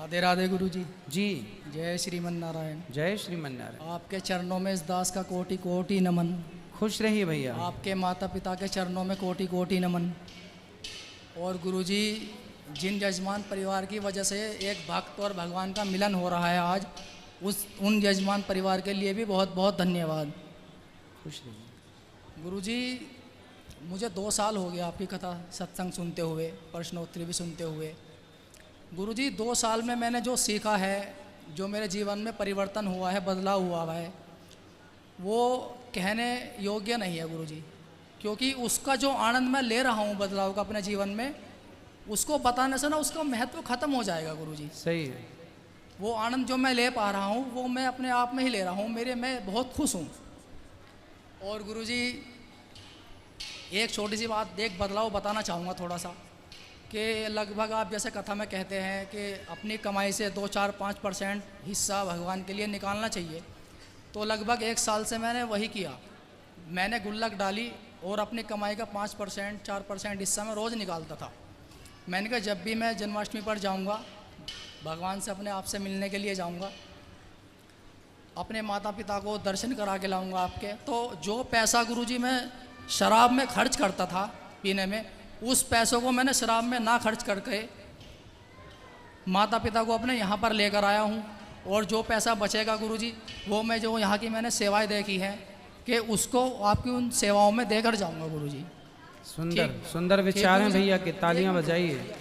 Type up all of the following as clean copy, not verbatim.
राधे राधे गुरु जी। जी जय श्रीमन नारायण। जय श्रीमन नारायण। आपके चरणों में इस दास का कोटि कोटि नमन। खुश रहिए भैया। आपके माता पिता के चरणों में कोटि कोटि नमन। और गुरु जी, जिन यजमान परिवार की वजह से एक भक्त और भगवान का मिलन हो रहा है आज, उन यजमान परिवार के लिए भी बहुत बहुत धन्यवाद। खुश रहिए गुरु जी। मुझे 2 साल हो गया आपकी कथा सत्संग सुनते हुए, प्रश्नोत्तरी भी सुनते हुए। गुरु जी, 2 साल में मैंने जो सीखा है, जो मेरे जीवन में परिवर्तन हुआ है, बदलाव हुआ है, वो कहने योग्य नहीं है गुरु जी। क्योंकि उसका जो आनंद मैं ले रहा हूँ बदलाव का अपने जीवन में, उसको बताने से ना उसका महत्व ख़त्म हो जाएगा गुरु जी। सही है। वो आनंद जो मैं ले पा रहा हूँ वो मैं अपने आप में ही ले रहा हूँ, मैं बहुत खुश हूँ। और गुरु जी, एक छोटी सी बात, एक बदलाव बताना चाहूँगा थोड़ा सा, कि लगभग आप जैसे कथा में कहते हैं कि अपनी कमाई से 2, 4, 5% हिस्सा भगवान के लिए निकालना चाहिए। तो लगभग 1 साल से मैंने वही किया। मैंने गुल्लक डाली और अपनी कमाई का 5%, 4% हिस्सा मैं रोज़ निकालता था। मैंने कहा जब भी मैं जन्माष्टमी पर जाऊंगा, भगवान से अपने आप से मिलने के लिए जाऊंगा, अपने माता पिता को दर्शन करा के लाऊंगा आपके, तो जो पैसा गुरुजी मैं शराब में खर्च करता था पीने में, उस पैसों को मैंने शराब में ना खर्च करके माता पिता को अपने यहाँ पर लेकर आया हूँ। और जो पैसा बचेगा गुरुजी, वो मैं जो यहाँ की मैंने सेवाएं देखी हैं कि उसको आपकी उन सेवाओं में देकर जाऊँगा गुरुजी। सुंदर सुंदर विचार हैं भैया के, तालियां बजाइए।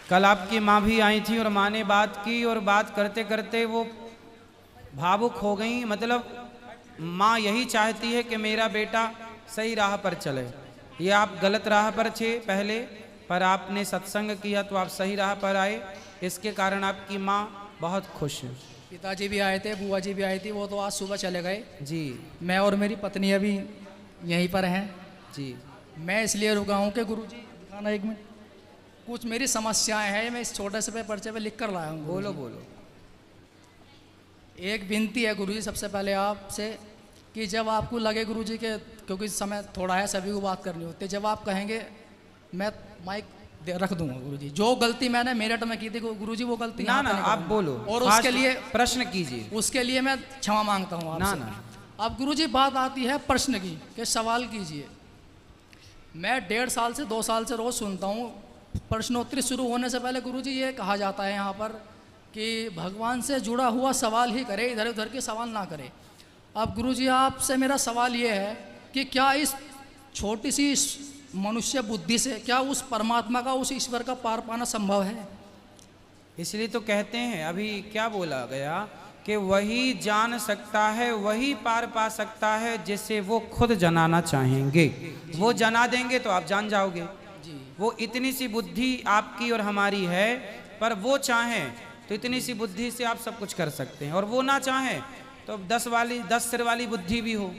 कल आपकी माँ भी आई थी और माँ ने बात की, और बात करते करते वो भावुक हो गई। मतलब माँ यही चाहती है कि मेरा बेटा सही राह पर चले। ये आप गलत राह पर थे पहले, पर आपने सत्संग किया तो आप सही राह पर आए। इसके कारण आपकी माँ बहुत खुश है। पिताजी भी आए थे, बुआ जी भी आई थी, वो तो आज सुबह चले गए जी। मैं और मेरी पत्नी अभी यहीं पर हैं जी। मैं इसलिए रुका हूँ कि गुरुजी, दिखाना 1 मिनट, कुछ मेरी समस्याएं हैं, मैं इस छोटे से पर्चे पे लिख कर लाया हूँ। बोलो बोलो। एक विनती है गुरुजी सबसे पहले आपसे, कि जब आपको लगे गुरुजी के, क्योंकि समय थोड़ा है, सभी को बात करनी होती है, जब आप कहेंगे मैं माइक रख दूंगा गुरुजी। जो गलती मैंने मेरठ में की थी गुरुजी, वो गलती ना ना आप बोलो, और उसके लिए प्रश्न कीजिए। उसके लिए मैं क्षमा मांगता हूँ आपसे। ना। अब गुरुजी बात आती है प्रश्न की, कि सवाल कीजिए। मैं 1.5 साल से 2 साल से रोज़ सुनता हूँ, प्रश्नोत्तरी शुरू होने से पहले गुरुजी ये कहा जाता है यहाँ पर कि भगवान से जुड़ा हुआ सवाल ही करे, इधर उधर के सवाल ना करे। अब गुरुजी आपसे मेरा सवाल ये है कि क्या इस छोटी सी मनुष्य बुद्धि से क्या उस परमात्मा का, उस ईश्वर का पार पाना संभव है? इसलिए तो कहते हैं, अभी क्या बोला गया कि वही जान सकता है, वही पार पा सकता है जिसे वो खुद जनाना चाहेंगे। वो जना देंगे तो आप जान जाओगे। वो इतनी सी बुद्धि आपकी और हमारी है, पर वो चाहें तो इतनी सी बुद्धि से आप सब कुछ कर सकते हैं, और वो ना चाहें तो 10 सिर वाली बुद्धि भी हो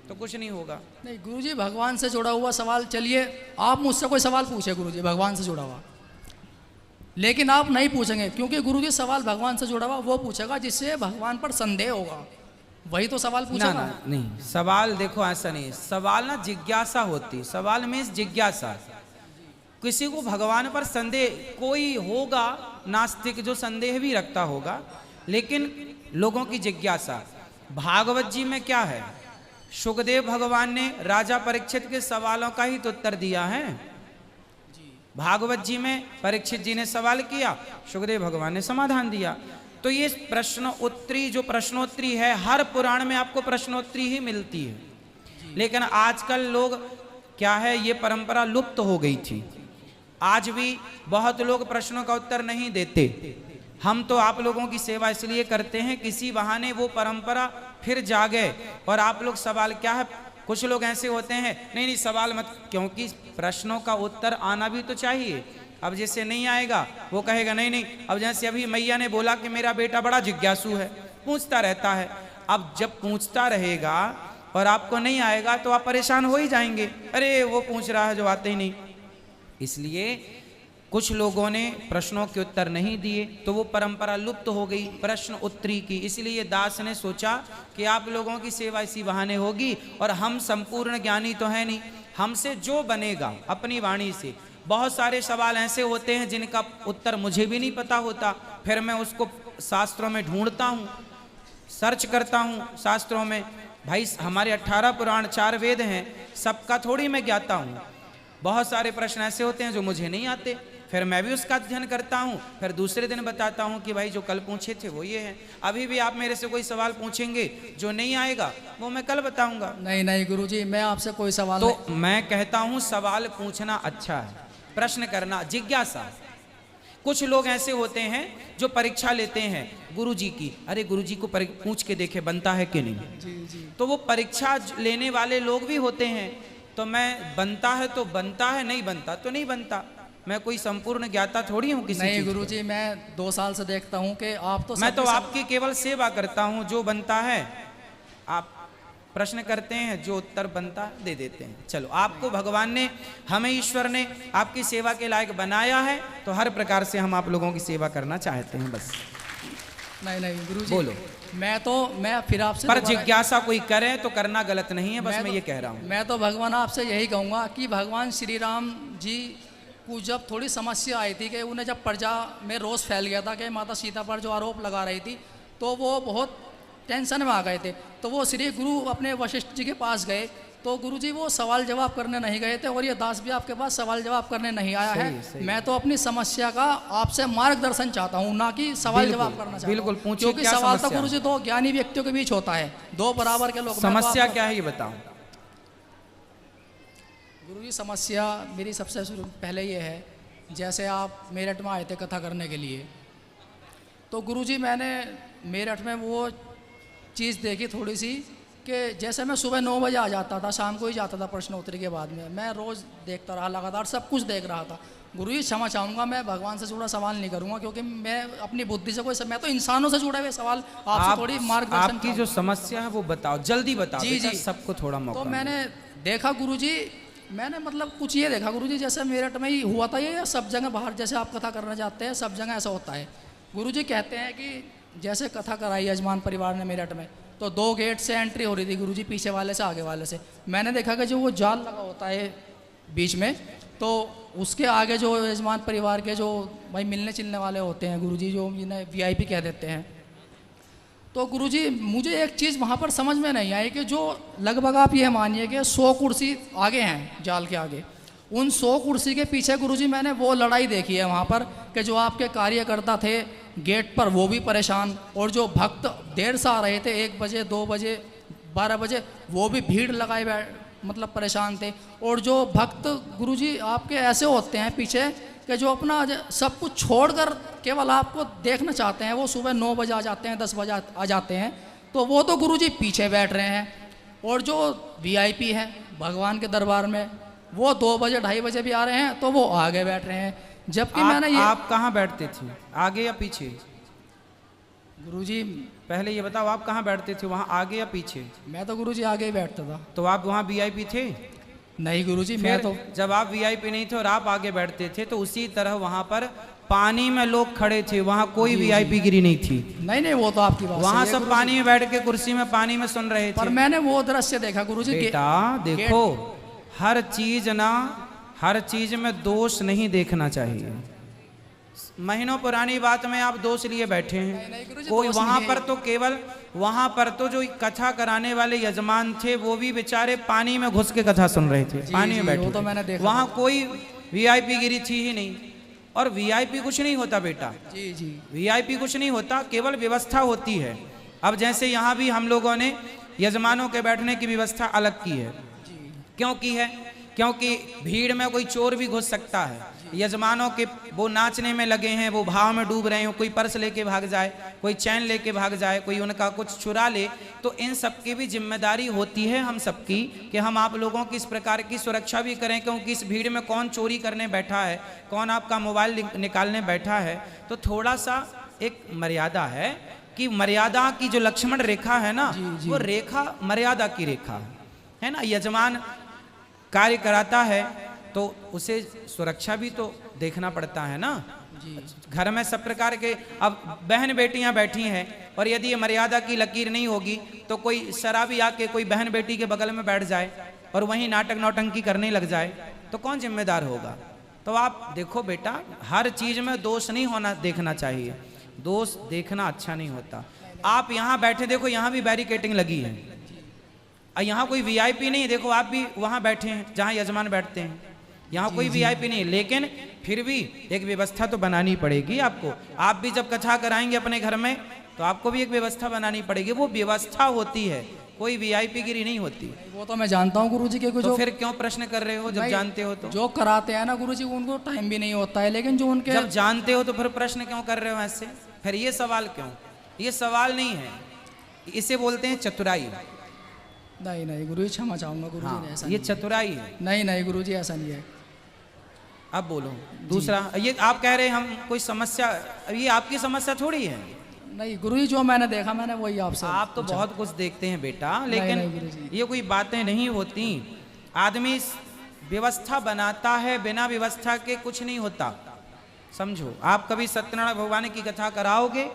तो कुछ नहीं होगा। नहीं गुरुजी, भगवान से जुड़ा हुआ सवाल, चलिए आप मुझसे कोई सवाल पूछे गुरुजी भगवान से जुड़ा हुआ, लेकिन आप नहीं पूछेंगे, क्योंकि गुरुजी सवाल भगवान से जुड़ा हुआ वो पूछेगा जिससे भगवान पर संदेह होगा, वही तो सवाल पूछेगा। ना, नहीं, सवाल देखो ऐसा नहीं, सवाल ना जिज्ञासा होती। सवाल मीन्स जिज्ञासा। किसी को भगवान पर संदेह, कोई होगा नास्तिक जो संदेह भी रखता होगा, लेकिन लोगों की जिज्ञासा। भागवत जी में क्या है, सुखदेव भगवान ने राजा परीक्षित के सवालों का ही तो उत्तर दिया है। भागवत जी में परीक्षित जी ने सवाल किया, सुखदेव भगवान ने समाधान दिया। तो ये प्रश्नोत्तरी, जो प्रश्नोत्तरी है, हर पुराण में आपको प्रश्नोत्तरी ही मिलती है। लेकिन आजकल लोग क्या है, ये परंपरा लुप्त हो गई थी। आज भी बहुत लोग प्रश्नों का उत्तर नहीं देते। हम तो आप लोगों की सेवा इसलिए करते हैं, किसी बहाने वो परंपरा फिर जागे। और आप लोग सवाल क्या है, कुछ लोग ऐसे होते हैं, नहीं सवाल मत, क्योंकि प्रश्नों का उत्तर आना भी तो चाहिए। अब जैसे नहीं आएगा वो कहेगा नहीं। अब जैसे अभी मैया ने बोला कि मेरा बेटा बड़ा जिज्ञासु है, पूछता रहता है। अब जब पूछता रहेगा और आपको नहीं आएगा तो आप परेशान हो ही जाएंगे, अरे वो पूछ रहा है जो आते ही नहीं। इसलिए कुछ लोगों ने प्रश्नों के उत्तर नहीं दिए तो वो परंपरा लुप्त हो गई प्रश्न उत्तरी की। इसलिए दास ने सोचा कि आप लोगों की सेवा इसी बहाने होगी, और हम संपूर्ण ज्ञानी तो है नहीं, हमसे जो बनेगा अपनी वाणी से बहुत सारे सवाल ऐसे होते हैं जिनका उत्तर मुझे भी नहीं पता होता, फिर मैं उसको शास्त्रों में ढूंढता हूँ, सर्च करता हूँ शास्त्रों में। भाई हमारे 18 पुराण 4 वेद हैं, सबका थोड़ी मैं ज्ञाता हूँ। बहुत सारे प्रश्न ऐसे होते हैं जो मुझे नहीं आते, फिर मैं भी उसका अध्ययन करता हूँ, फिर दूसरे दिन बताता हूँ कि भाई जो कल पूछे थे वो ये है। अभी भी आप मेरे से कोई सवाल पूछेंगे, जो नहीं आएगा वो मैं कल बताऊंगा। नहीं नहीं गुरुजी, मैं आपसे कोई सवाल तो मैं कहता हूँ सवाल पूछना अच्छा है, प्रश्न करना, जिज्ञासा। कुछ लोग ऐसे होते हैं जो परीक्षा लेते हैं गुरुजी की, अरे गुरुजी को पूछ के देखे बनता है कि नहीं। जी जी। तो वो परीक्षा लेने वाले लोग भी होते हैं, तो मैं बनता है तो बनता है, नहीं बनता तो नहीं बनता। मैं कोई संपूर्ण ज्ञाता थोड़ी हूँ किसी नहीं चीज़ गुरुजी, मैं 2 साल से देखता हूँ कि आप तो मैं तो आपकी केवल सेवा करता हूँ। जो बनता है आप प्रश्न करते हैं, जो उत्तर बनता है दे देते हैं। चलो, आपको भगवान ने, हमें ईश्वर ने आपकी सेवा के लायक बनाया है, तो हर प्रकार से हम आप लोगों की सेवा करना चाहते हैं बस। नहीं नहीं गुरुजी, बोलो। मैं फिर आपसे पर जिज्ञासा कोई करे तो करना गलत नहीं है, बस मैं ये कह रहा हूँ। मैं तो भगवान आपसे यही कहूँगा कि भगवान श्री राम जी को जब थोड़ी समस्या आई थी कि उन्हें जब प्रजा में रोष फैल गया था कि माता सीता पर जो आरोप लगा रही थी, तो वो बहुत टेंशन में आ गए थे। तो वो श्री गुरु अपने वशिष्ठ जी के पास गए, तो गुरु जी वो सवाल जवाब करने नहीं गए थे, और ये दास भी आपके पास सवाल जवाब करने नहीं आया है। मैं तो अपनी समस्या का आपसे मार्गदर्शन चाहता हूँ, ना कि सवाल जवाब करना चाहता हूँ। बिल्कुल पूछिए, क्योंकि क्या सवाल तो समस्या? गुरु जी 2 ज्ञानी व्यक्तियों के बीच होता है, 2 बराबर के लोग। समस्या क्या है ये बताओ। गुरुजी समस्या मेरी सबसे पहले ये है, जैसे आप मेरठ में आए थे कथा करने के लिए, तो गुरुजी मैंने मेरठ में वो चीज़ देखी थोड़ी सी कि जैसे मैं सुबह 9 बजे आ जाता था, शाम को ही जाता था प्रश्नोत्तरी के बाद में, मैं रोज़ देखता रहा, लगातार सब कुछ देख रहा था। गुरुजी क्षमा चाहूँगा, मैं भगवान से जुड़ा सवाल नहीं करूँगा, क्योंकि मैं अपनी बुद्धि से मैं तो इंसानों से जुड़े हुए सवाल आपसे थोड़ी मार्गदर्शन। आपकी जो समस्या है वो बताओ, जल्दी बताओ। जी जी, सबको थोड़ा मौका। तो मैंने देखा गुरुजी, मैंने मतलब कुछ ये देखा गुरुजी, जैसे मेरठ में ही हुआ था ये, सब जगह बाहर जैसे आप कथा करना चाहते हैं सब जगह ऐसा होता है। गुरुजी कहते हैं कि जैसे कथा कराई यजमान परिवार ने मेरठ में, तो 2 गेट से एंट्री हो रही थी गुरुजी, पीछे वाले से आगे वाले से। मैंने देखा कि जो वो जाल लगा होता है बीच में, तो उसके आगे जो यजमान परिवार के जो भाई मिलने चिलने वाले होते हैं गुरुजी, जो जिन्हें VIP कह देते हैं, तो गुरुजी मुझे एक चीज़ वहाँ पर समझ में नहीं आई कि जो लगभग आप ये मानिए कि 100 कुर्सी आगे हैं जाल के आगे, उन 100 कुर्सी के पीछे गुरुजी मैंने वो लड़ाई देखी है वहाँ पर कि जो आपके कार्यकर्ता थे गेट पर वो भी परेशान, और जो भक्त देर से आ रहे थे 1 बजे 2 बजे 12 बजे, वो भी भीड़ लगाए मतलब परेशान थे। और जो भक्त गुरुजी आपके ऐसे होते हैं पीछे कि जो अपना सब कुछ छोड़कर केवल आपको देखना चाहते हैं, वो सुबह 9 बजे आ जाते हैं, 10 बजे आ जाते हैं, तो वो तो गुरुजी पीछे बैठ रहे हैं। और जो VIP हैं भगवान के दरबार में, वो 2 बजे 2:30 बजे भी आ रहे हैं, तो वो आगे बैठ रहे हैं। जबकि मैंने ये, आप कहाँ बैठते थे, आगे या पीछे? गुरुजी पहले ये बताओ, आप कहाँ बैठते थे, वहाँ आगे या पीछे? मैं तो गुरुजी आगे ही बैठता था। तो आप वहाँ VIP थे? नहीं गुरुजी, मैं तो जब आप VIP नहीं थे और आप आगे बैठते थे, तो उसी तरह वहाँ पर पानी में लोग खड़े थे, वहाँ कोई VIP गिरी नहीं थी। नहीं वो तो आपकी बात वहाँ सही है सब पानी में बैठ के कुर्सी में पानी में सुन रहे थे। पर मैंने वो दृश्य देखा गुरुजी। बेटा देखो, हर चीज में दोष नहीं देखना चाहिए। महीनों पुरानी बात में आप दोष लिए बैठे हैं। कोई वहां पर तो केवल वहां पर तो जो कथा कराने वाले यजमान थे वो भी बेचारे पानी में घुस के कथा सुन रहे थे, पानी में बैठे। तो मैंने देखा, वहां कोई VIP गिरी थी ही नहीं। और VIP कुछ नहीं होता बेटा, जी जी, VIP कुछ नहीं होता, केवल व्यवस्था होती है। अब जैसे यहाँ भी हम लोगों ने यजमानों के बैठने की व्यवस्था अलग की है। क्यों की है? क्योंकि भीड़ में कोई चोर भी घुस सकता है। यजमानों के वो नाचने में लगे हैं, वो भाव में डूब रहे हो, कोई पर्स लेके भाग जाए, कोई चैन लेके भाग जाए, कोई उनका कुछ चुरा ले, तो इन सब की भी जिम्मेदारी होती है हम सबकी कि हम आप लोगों की इस प्रकार की सुरक्षा भी करें। क्योंकि इस भीड़ में कौन चोरी करने बैठा है, कौन आपका मोबाइल निकालने बैठा है, तो थोड़ा सा एक मर्यादा है कि मर्यादा की जो लक्ष्मण रेखा है ना, वो रेखा मर्यादा की रेखा है ना। यजमान कार्य कराता है तो उसे सुरक्षा भी तो देखना पड़ता है ना। घर में सब प्रकार के, अब बहन बेटियां बैठी हैं और यदि ये मर्यादा की लकीर नहीं होगी तो कोई शराबी आके कोई बहन बेटी के बगल में बैठ जाए और वहीं नाटक नौटंकी करने लग जाए तो कौन जिम्मेदार होगा? तो आप देखो बेटा, हर चीज में दोष नहीं होना देखना चाहिए, दोष देखना अच्छा नहीं होता। आप यहाँ बैठे देखो, यहाँ भी बैरिकेटिंग लगी है, और यहाँ कोई वीआईपी नहीं, देखो आप भी वहाँ बैठे हैं जहाँ यजमान बैठते हैं, यहाँ कोई वीआईपी नहीं, लेकिन फिर भी एक व्यवस्था तो बनानी पड़ेगी आपको। आप भी जब कथा कराएंगे अपने घर में तो आपको भी एक व्यवस्था बनानी पड़ेगी, वो व्यवस्था होती है, कोई वीआईपी गिरी नहीं होती। वो तो मैं जानता हूँ गुरुजी के कुछ। तो फिर क्यों प्रश्न कर रहे हो जब जानते हो तो? जो कराते हैं ना गुरुजी उनको टाइम भी नहीं होता है, लेकिन जो उनके जब जानते हो तो फिर प्रश्न क्यों कर रहे हो ऐसे? फिर ये सवाल क्यों? ये सवाल नहीं है, इसे बोलते हैं चतुराई। नहीं नहीं गुरुजी, क्षमा चाहूंगा गुरुजी। हाँ, ऐसा ये नहीं चतुराई है। नहीं नहीं गुरुजी, ऐसा नहीं है। अब बोलो दूसरा। ये आप कह रहे हैं हम कोई समस्या, ये आपकी समस्या थोड़ी है। नहीं गुरुजी, जो मैंने देखा मैंने वही आपसे आप तो बहुत कुछ देखते हैं बेटा, लेकिन नहीं गुरुजी। ये कोई बातें नहीं होती। आदमी व्यवस्था बनाता है, बिना व्यवस्था के कुछ नहीं होता, समझो। आप कभी सत्यनारायण भगवान की कथा कराओगे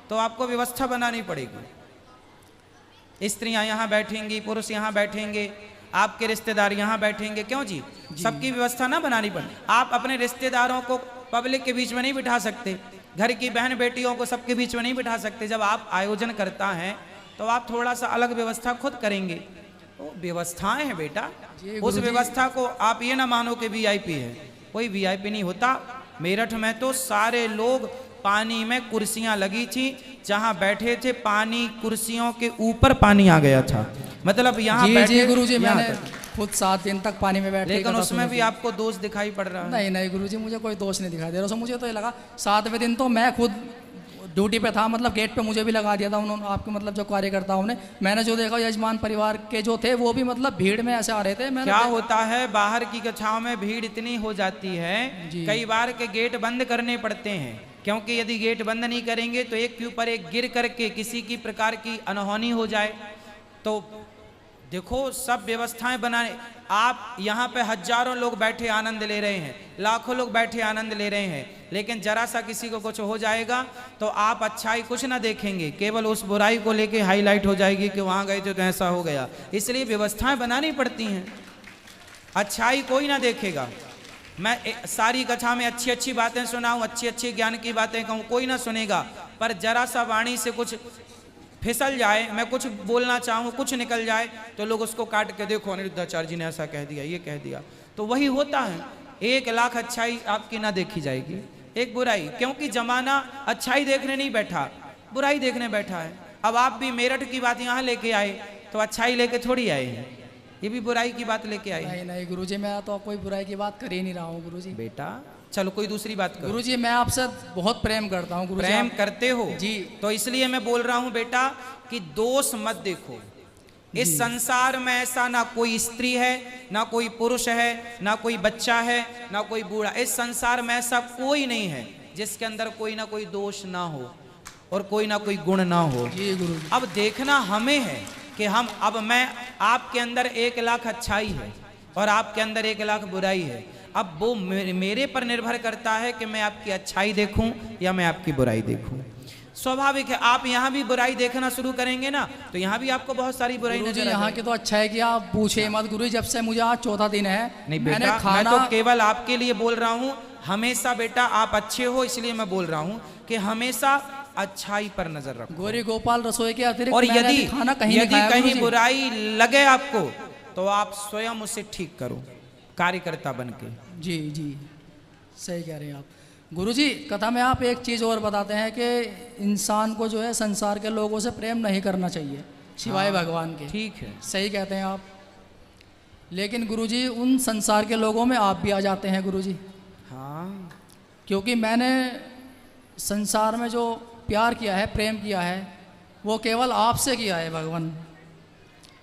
तो आपको व्यवस्था बनानी पड़ेगी। स्त्रियां यहाँ बैठेंगी, पुरुष यहाँ बैठेंगे, आपके रिश्तेदार यहाँ बैठेंगे, क्यों जी? सबकी व्यवस्था ना बनानी पड़े। आप अपने रिश्तेदारों को पब्लिक के बीच में नहीं बिठा सकते, घर की बहन बेटियों को सबके बीच में नहीं बिठा सकते। जब आप आयोजन करता है तो आप थोड़ा सा अलग व्यवस्था खुद करेंगे। तो व्यवस्थाएं हैं बेटा, उस व्यवस्था को आप ये ना मानो कि वीआईपी है, कोई वीआईपी नहीं होता। मेरठ में तो सारे लोग, पानी में कुर्सियां लगी थी, जहां बैठे थे पानी, कुर्सियों के ऊपर पानी आ गया था, मतलब यहाँ बैठे। गुरुजी मैंने खुद 7 दिन तक पानी में बैठे, लेकिन उसमें भी आपको दोष दिखाई पड़ रहा है। नहीं नहीं गुरुजी, मुझे कोई दोष नहीं दिखाई दे रहा। मुझे तो ये लगा 7वें दिन तो मैं खुद ड्यूटी पे था, मतलब गेट पे मुझे भी लगा दिया था उन्होंने, आपके मतलब जो कार्यकर्ताओं ने। मैंने जो देखा यजमान परिवार के जो थे वो भी मतलब भीड़ में ऐसे आ रहे थे। क्या होता है, बाहर की कक्षाओं में भीड़ इतनी हो जाती है, कई बार के गेट बंद करने पड़ते हैं, क्योंकि यदि गेट बंद नहीं करेंगे तो एक के ऊपर एक गिर करके किसी की प्रकार की अनहोनी हो जाए। तो देखो सब व्यवस्थाएं बनाने, आप यहाँ पे हजारों लोग बैठे आनंद ले रहे हैं, लाखों लोग बैठे आनंद ले रहे हैं, लेकिन जरा सा किसी को कुछ हो जाएगा तो आप अच्छाई कुछ ना देखेंगे, केवल उस बुराई को लेके हाईलाइट हो जाएगी कि वहाँ गए थे तो ऐसा हो गया। इसलिए व्यवस्थाएं बनानी पड़ती हैं, अच्छाई कोई ना देखेगा। मैं सारी कथा में अच्छी अच्छी बातें सुनाऊं, अच्छी अच्छी ज्ञान की बातें कहूँ, कोई ना सुनेगा। पर जरा सा वाणी से कुछ फिसल जाए, मैं कुछ बोलना चाहूँ, कुछ निकल जाए तो लोग उसको काट के, देखो अनिरुद्धाचार्य जी ने ऐसा कह दिया, ये कह दिया। तो वही होता है, 1 लाख अच्छाई आपकी ना देखी जाएगी, एक बुराई, क्योंकि जमाना अच्छाई देखने नहीं बैठा, बुराई देखने बैठा है। अब आप भी मेरठ की बात यहाँ लेके आए तो अच्छाई लेके थोड़ी आए हैं, ये भी बुराई की बात लेके आए। नहीं नहीं गुरुजी, मैं तो कोई बुराई की बात कर ही नहीं रहा हूँ गुरुजी। बेटा चलो कोई दूसरी बात करो। गुरुजी मैं आपसे बहुत प्रेम करता हूँ गुरुजी। प्रेम करते हो जी, तो इसलिए मैं बोल रहा हूँ बेटा कि दोष मत देखो। इस संसार में ऐसा ना कोई स्त्री है, ना कोई पुरुष है, ना कोई बच्चा है, ना कोई बूढ़ा। इस संसार में ऐसा कोई नहीं है जिसके अंदर कोई ना कोई दोष ना हो और कोई ना कोई गुण ना हो। जी गुरुजी। अब देखना हमें है कि हम, अब मैं, आपके अंदर 1 लाख अच्छाई है और आपके अंदर 1 लाख बुराई है। अब वो मेरे पर निर्भर करता है कि मैं आपकी अच्छाई देखूं या मैं आपकी बुराई देखूं। स्वाभाविक है, आप यहाँ भी बुराई देखना शुरू करेंगे ना तो यहाँ भी आपको बहुत सारी बुराई नजर आएगी। यहाँ की तो अच्छा है कि आप पूछे मत गुरु, जब से मुझे आज 4था दिन है। नहीं बेटा, मैं तो केवल आपके लिए बोल रहा हूँ। हमेशा बेटा आप अच्छे हो, इसलिए मैं बोल रहा हूँ कि हमेशा अच्छाई पर नजर रखो। गौरी गोपाल रसोई के अतिरिक्त और यदि खाना कहीं बुराई लगे आपको तो आप स्वयं उसे ठीक करो, कार्यकर्ता बन के। जी जी सही कह रहे हैं आप गुरुजी। कथा में आप एक चीज़ और बताते हैं कि इंसान को जो है संसार के लोगों से प्रेम नहीं करना चाहिए सिवाय भगवान के। ठीक है, सही कहते हैं आप। लेकिन गुरुजी उन संसार के लोगों में आप भी आ जाते हैं गुरुजी। हाँ, क्योंकि मैंने संसार में जो प्यार किया है, प्रेम किया है, वो केवल आपसे किया है भगवान।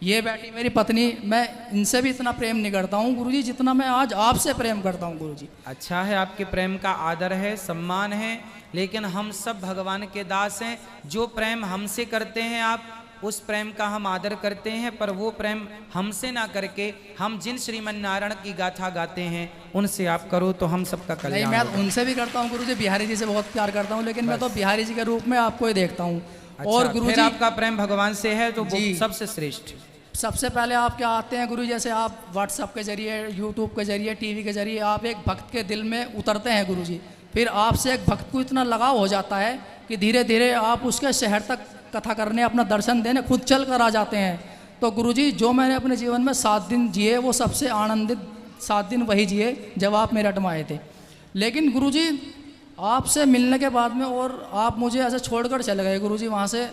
ये बेटी मेरी पत्नी, मैं इनसे भी इतना प्रेम नहीं करता हूँ गुरुजी जितना मैं आज आपसे प्रेम करता हूँ गुरुजी। अच्छा है, आपके प्रेम का आदर है, सम्मान है, लेकिन हम सब भगवान के दास हैं। जो प्रेम हमसे करते हैं आप, उस प्रेम का हम आदर करते हैं, पर वो प्रेम हमसे ना करके हम जिन श्रीमन नारायण की गाथा गाते हैं उनसे आप करो तो हम सबका कल्याण। नहीं, मैं उनसे भी करता हूँ गुरुजी, बिहारी जी से बहुत प्यार करता हूँ, लेकिन मैं तो बिहारी जी के रूप में आपको ही देखता हूँ। अच्छा, और गुरुजी फिर आपका प्रेम भगवान से है तो वो सबसे श्रेष्ठ। सबसे पहले आप क्या आते हैं गुरु, जैसे आप व्हाट्सएप के जरिए, यूट्यूब के जरिए, टीवी के जरिए आप एक भक्त के दिल में उतरते हैं गुरु जी। फिर आपसे एक भक्त को इतना लगाव हो जाता है कि धीरे धीरे आप उसके शहर तक कथा करने, अपना दर्शन देने खुद चल कर आ जाते हैं। तो गुरु जी जो मैंने अपने जीवन में 7 दिन जिए वो सबसे आनंदित 7 दिन वही जिए जब आप मेरठ में आए थे। लेकिन गुरु जी आपसे मिलने के बाद में और आप मुझे ऐसे छोड़कर चले गए गुरु जी वहाँ से,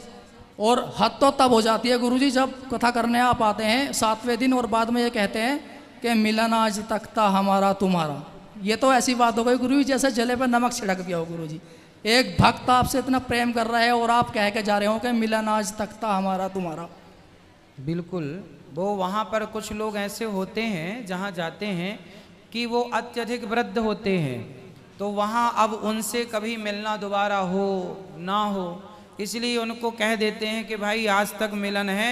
और हद तो तब हो जाती है गुरु जी जब कथा करने आप आते हैं 7वें दिन और बाद में ये कहते हैं कि मिलन आज तक था हमारा तुम्हारा। ये तो ऐसी बात हो गई गुरु जी जैसे जले पर नमक छिड़क दिया हो गुरु जी। एक भक्त आपसे इतना प्रेम कर रहा है और आप कह के जा रहे हो कि मिलन आज तक था हमारा तुम्हारा। बिल्कुल, वो वहाँ पर कुछ लोग ऐसे होते हैं जहाँ जाते हैं कि वो अत्यधिक वृद्ध होते हैं, तो वहाँ अब उनसे कभी मिलना दोबारा हो ना हो, इसलिए उनको कह देते हैं कि भाई आज तक मिलन है,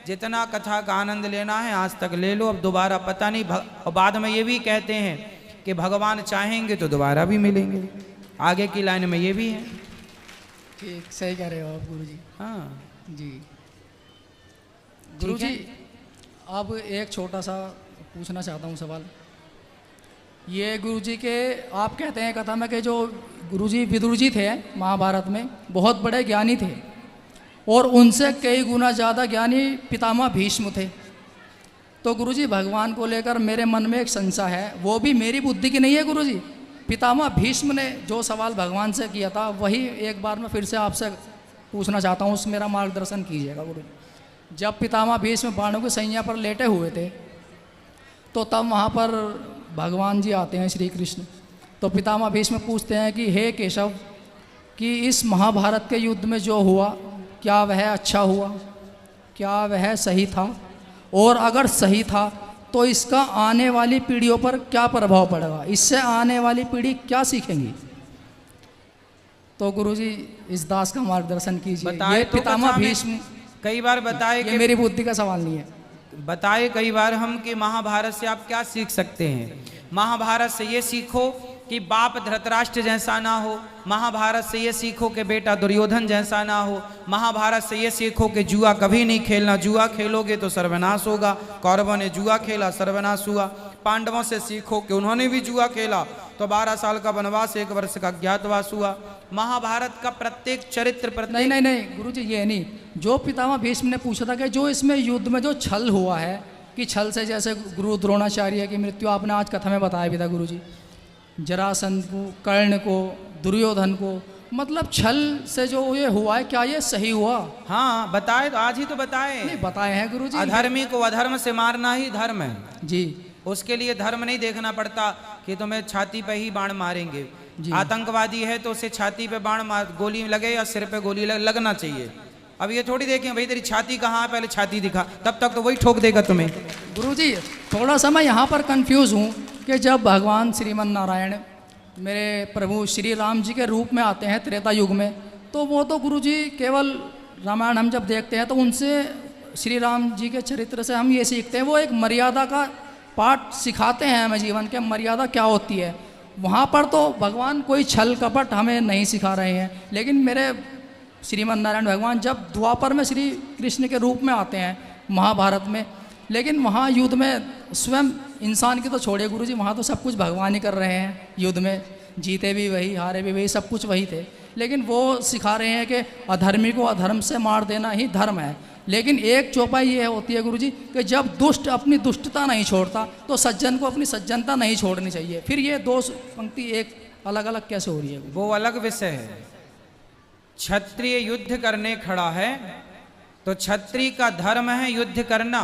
जितना कथा का आनंद लेना है आज तक ले लो, अब दोबारा पता नहीं। और बाद में ये भी कहते हैं कि भगवान चाहेंगे तो दोबारा भी मिलेंगे। आगे की लाइन में ये भी है। ठीक, सही कह रहे हो आप गुरु जी। हाँ जी गुरु जी, अब एक छोटा सा पूछना चाहता हूँ सवाल। ये गुरु जी के आप कहते हैं कथा में कि जो गुरु जी विदुर जी थे महाभारत में बहुत बड़े ज्ञानी थे, और उनसे कई गुना ज़्यादा ज्ञानी पितामह भीष्म थे। तो गुरु जी भगवान को लेकर मेरे मन में एक संशय है, वो भी मेरी बुद्धि की नहीं है गुरु जी। पितामह भीष्म ने जो सवाल भगवान से किया था वही एक बार मैं फिर से आपसे पूछना चाहता हूँ, उस मेरा मार्गदर्शन कीजिएगा गुरु जी। जब पितामह भीष्म बाणों की सैया पर लेटे हुए थे तो तब वहाँ पर भगवान जी आते हैं श्री कृष्ण। तो पितामह भीष्म पूछते हैं कि हे केशव, कि इस महाभारत के युद्ध में जो हुआ क्या वह अच्छा हुआ, क्या वह सही था, और अगर सही था तो इसका आने वाली पीढ़ियों पर क्या प्रभाव पड़ेगा, इससे आने वाली पीढ़ी क्या सीखेंगी। तो गुरुजी इस दास का मार्गदर्शन कीजिए। ये तो पितामह भीष्म कई बार बताए कि मेरी बुद्धि का सवाल नहीं है, बताए कई बार हम कि महाभारत से आप क्या सीख सकते हैं। महाभारत से ये सीखो कि बाप धृतराष्ट्र जैसा ना हो, महाभारत से ये सीखो कि बेटा दुर्योधन जैसा ना हो, महाभारत से ये सीखो कि जुआ कभी नहीं खेलना, जुआ खेलोगे तो सर्वनाश होगा। कौरवों ने जुआ खेला, सर्वनाश हुआ। पांडवों से सीखो कि उन्होंने भी जुआ खेला तो 12 साल का वनवास, 1 वर्ष का अज्ञातवास हुआ। महाभारत का प्रत्येक चरित्र नहीं गुरुजी, ये नहीं। जो पितामह भीष्म ने पूछा था कि जो इसमें युद्ध में जो छल हुआ है, कि छल से जैसे गुरु द्रोणाचार्य की मृत्यु आपने आज कथा में बताया भी था गुरुजी, जरासंध को, कर्ण को, दुर्योधन को, मतलब छल से जो ये हुआ है क्या ये सही हुआ? हाँ बताए, तो आज ही तो बताए। नहीं बताए हैं गुरुजी। अधर्मी को अधर्म से मारना ही धर्म है जी। उसके लिए धर्म नहीं देखना पड़ता कि तुम्हें छाती पे ही बाण मारेंगे। आतंकवादी है तो उसे छाती पे बाण मार, गोली लगे या सिर पे गोली लगना चाहिए। अब ये थोड़ी देखें भाई तेरी छाती कहाँ है, पहले छाती दिखा, तब तक तो वही ठोक देगा तुम्हें। गुरुजी थोड़ा सा मैं यहाँ पर कंफ्यूज हूँ कि जब भगवान श्रीमन नारायण मेरे प्रभु श्री राम जी के रूप में आते हैं त्रेता युग में, तो वो तो गुरुजी केवल रामायण हम जब देखते हैं तो उनसे श्री राम जी के चरित्र से हम ये सीखते हैं, वो एक मर्यादा का पाठ सिखाते हैं हमें जीवन के, मर्यादा क्या होती है। वहाँ पर तो भगवान कोई छल कपट हमें नहीं सिखा रहे हैं, लेकिन मेरे श्रीमन नारायण भगवान जब द्वापर में श्री कृष्ण के रूप में आते हैं महाभारत में, लेकिन वहाँ युद्ध में स्वयं इंसान की तो छोड़िए गुरुजी, वहाँ तो सब कुछ भगवान ही कर रहे हैं। युद्ध में जीते भी वही, हारे भी वही, सब कुछ वही थे, लेकिन वो सिखा रहे हैं कि अधर्मी को अधर्म से मार देना ही धर्म है। लेकिन एक चौपाई ये होती है गुरुजी कि जब दुष्ट अपनी दुष्टता नहीं छोड़ता तो सज्जन को अपनी सज्जनता नहीं छोड़नी चाहिए। फिर ये दो पंक्ति एक अलग अलग कैसे हो रही है? वो अलग विषय है। क्षत्रिय युद्ध करने खड़ा है तो क्षत्रिय का धर्म है युद्ध करना,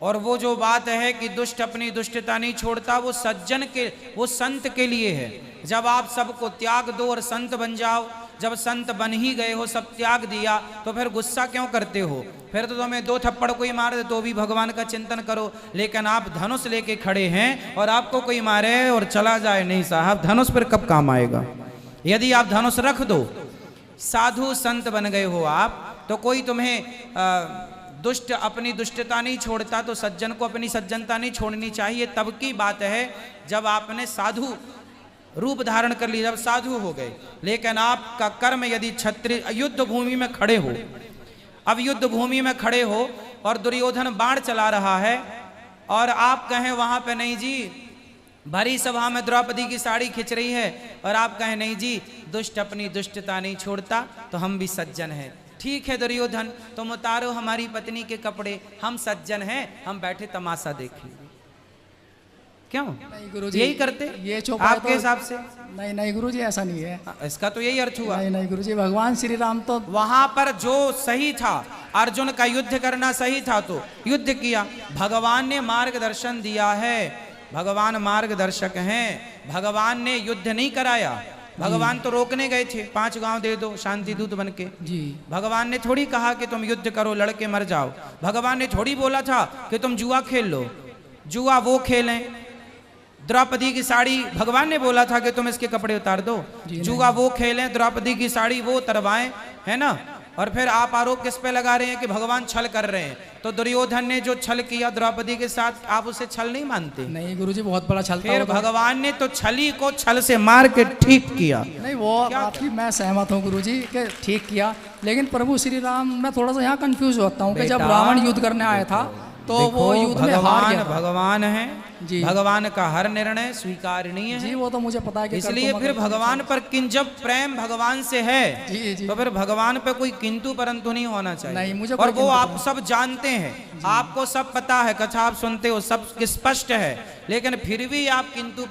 और वो जो बात है कि दुष्ट अपनी दुष्टता नहीं छोड़ता, वो सज्जन के, वो संत के लिए है। जब आप सबको त्याग दो और संत बन जाओ, जब संत बन ही गए हो, सब त्याग दिया, तो फिर गुस्सा क्यों करते हो? फिर तो तुम्हें 2 थप्पड़ कोई मार दे तो भी भगवान का चिंतन करो। लेकिन आप धनुष लेके खड़े हैं और आपको कोई मारे और चला जाए, नहीं साहब, धनुष पर कब काम आएगा? यदि आप धनुष रख दो, साधु संत बन गए हो आप, तो कोई तुम्हें दुष्ट अपनी दुष्टता नहीं छोड़ता, तो सज्जन को अपनी सज्जनता नहीं छोड़नी चाहिए। तब की बात है जब आपने साधु रूप धारण कर लिया, जब साधु हो गए। लेकिन आपका कर्म यदि क्षत्रिय युद्ध भूमि में खड़े हो, अब युद्ध भूमि में खड़े हो और दुर्योधन बाण चला रहा है और आप कहें वहां पे नहीं जी, भरी सभा में द्रौपदी की साड़ी खिंच रही है और आप कहें नहीं जी, दुष्ट अपनी दुष्टता नहीं छोड़ता, तो हम भी सज्जन हैं। ठीक है दुर्योधन, तुम उतारो हमारी पत्नी के कपड़े, हम सज्जन हैं, हम बैठे तमाशा देखेंगे। क्यों नहीं गुरुजी, यही करते ये चौपाई आपके हिसाब से? नहीं नहीं गुरुजी, ऐसा नहीं है। इसका तो यही अर्थ हुआ। नहीं नहीं गुरुजी, भगवान श्री राम तो वहां पर जो सही था, अर्जुन का युद्ध करना सही था तो युद्ध किया। भगवान ने मार्गदर्शन दिया है, भगवान मार्गदर्शक हैं, भगवान ने युद्ध नहीं कराया। भगवान तो रोकने गए थे, 5 गांव दे दो शांति दूत बन के जी। भगवान ने थोड़ी कहा कि तुम युद्ध करो, लड़के मर जाओ। भगवान ने थोड़ी बोला था कि तुम जुआ खेल लो, जुआ वो खेलें। द्रौपदी की साड़ी भगवान ने बोला था कि तुम इसके कपड़े उतार दो, जुआ वो खेलें, द्रौपदी की साड़ी वो उतरवाएं, है ना। और फिर आप आरोप किस पे लगा रहे हैं कि भगवान छल कर रहे हैं। तो दुर्योधन ने जो छल किया द्रौपदी के साथ, आप उसे छल नहीं मानते? नहीं गुरुजी, बहुत बड़ा छल था। फिर भगवान ने तो छली को छल से मार के ठीक किया। नहीं वो आपकी मैं सहमत हूँ गुरुजी कि ठीक किया, लेकिन प्रभु श्री राम, मैं थोड़ा सा यहाँ कंफ्यूज होता हूँ कि जब रावण युद्ध करने आया था तो वो युद्ध में हार गया था। भगवान है जी, भगवान का हर निर्णय स्वीकारनीय है जी। वो तो मुझे पता है कि इसलिए फिर भगवान पर जब प्रेम भगवान से है जी, जी। तो फिर भगवान पे कोई किंतु परंतु नहीं होना चाहिए। नहीं, मुझे और कोई वो किंतु आप सब जानते हैं, आपको सब पता है, कथा आप सुनते हो, सब स्पष्ट है, लेकिन फिर भी आप किंतु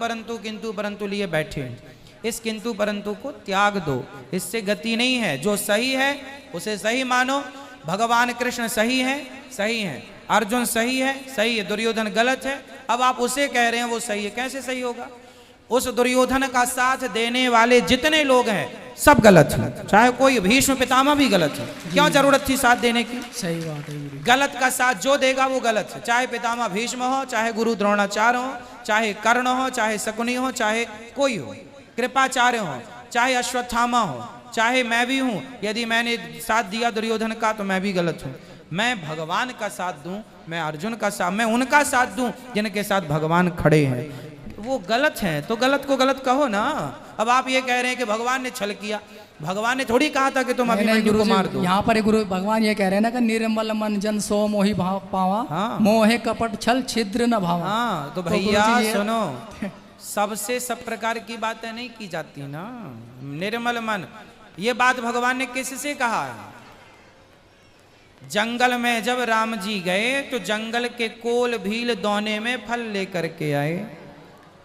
परंतु लिए बैठे हैं। इस किंतु परंतु को त्याग दो, इससे गति नहीं है। जो सही है उसे सही मानो। भगवान कृष्ण सही है, अर्जुन सही है, दुर्योधन गलत है। अब आप उसे कह रहे हैं वो सही है, कैसे सही होगा? उस दुर्योधन का साथ देने वाले जितने लोग हैं सब गलत हैं, चाहे कोई भीष्म पितामह भी गलत है। क्यों जरूरत थी साथ देने की? सही बात है गुरु। गलत का साथ जो देगा वो गलत है, चाहे पितामह भीष्म हो, चाहे गुरु द्रोणाचार्य हो, चाहे कर्ण हो, चाहे शकुनी हो, चाहे कोई हो, कृपाचार्य हो, चाहे अश्वत्थामा हो, चाहे मैं भी हूं। यदि मैंने साथ दिया दुर्योधन का तो मैं भी गलत हूं। मैं भगवान का साथ दूं, मैं अर्जुन का साथ, मैं उनका साथ दूं जिनके साथ भगवान खड़े हैं। वो गलत हैं तो गलत को गलत कहो ना। अब आप ये कह रहे हैं कि भगवान ने छल किया, भगवान ने थोड़ी कहा था कि तुम अभिमन्यु को मार दो। यहाँ पर गुरु भगवान ये कह रहे हैं ना कि निर्मल मन जन सो मोहि भाव पावा, हाँ। मोहे कपट छल छिद्र न भावा। हाँ तो भैया सुनो, सबसे सब प्रकार की बातें नहीं की जाती ना। निर्मल मन, ये बात भगवान ने किससे कहा है? जंगल में जब राम जी गए तो जंगल के कोल भील दोने में फल लेकर के आए।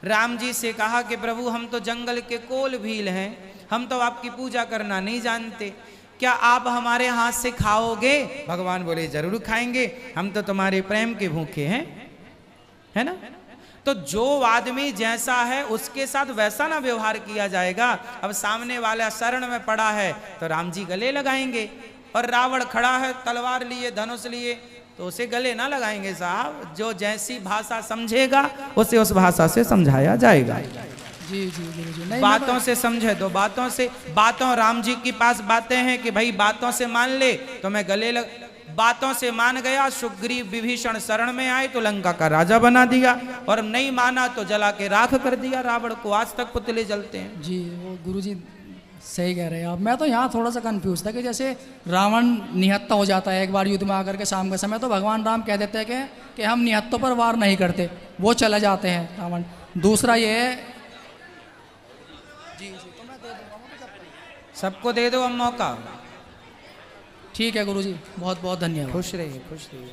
राम जी से कहा कि प्रभु हम तो जंगल के कोल भील हैं, हम तो आपकी पूजा करना नहीं जानते, क्या आप हमारे हाथ से खाओगे? भगवान बोले जरूर खाएंगे, हम तो तुम्हारे प्रेम के भूखे हैं, है ना। तो जो आदमी जैसा है उसके साथ वैसा ना व्यवहार किया जाएगा। अब सामने वाला शरण में पड़ा है तो राम जी गले लगाएंगे, और रावण खड़ा है तलवार लिए धनुष लिए तो उसे गले ना लगाएंगे साहब। जो जैसी भाषा समझेगा उसे उस भाषा से समझाया जाएगा। जी जी जी नहीं, बातों से समझे तो बातों से, बातों राम जी के पास बातें हैं कि भाई बातों से मान ले तो मैं गले लग, बातों से मान गया। सुग्रीव विभीषण शरण में आए तो लंका का राजा बना दिया, और नहीं माना तो जला के राख कर दिया रावण को। आज तक पुतले जलते हैं। जी वो गुरुजी सही कह रहे हैं आप। मैं तो यहाँ थोड़ा सा कंफ्यूज था कि जैसे रावण निहत्था हो जाता है एक बार युद्ध में आकर के शाम के समय, तो भगवान राम कह देते हैं कि हम निहत्तों पर वार नहीं करते, वो चले जाते हैं रावण। दूसरा ये है जी तो मैं दे दूंगा, सबको दे दो अब मौका। ठीक है गुरुजी, बहुत बहुत धन्यवाद। खुश रहिए, खुश रहिए।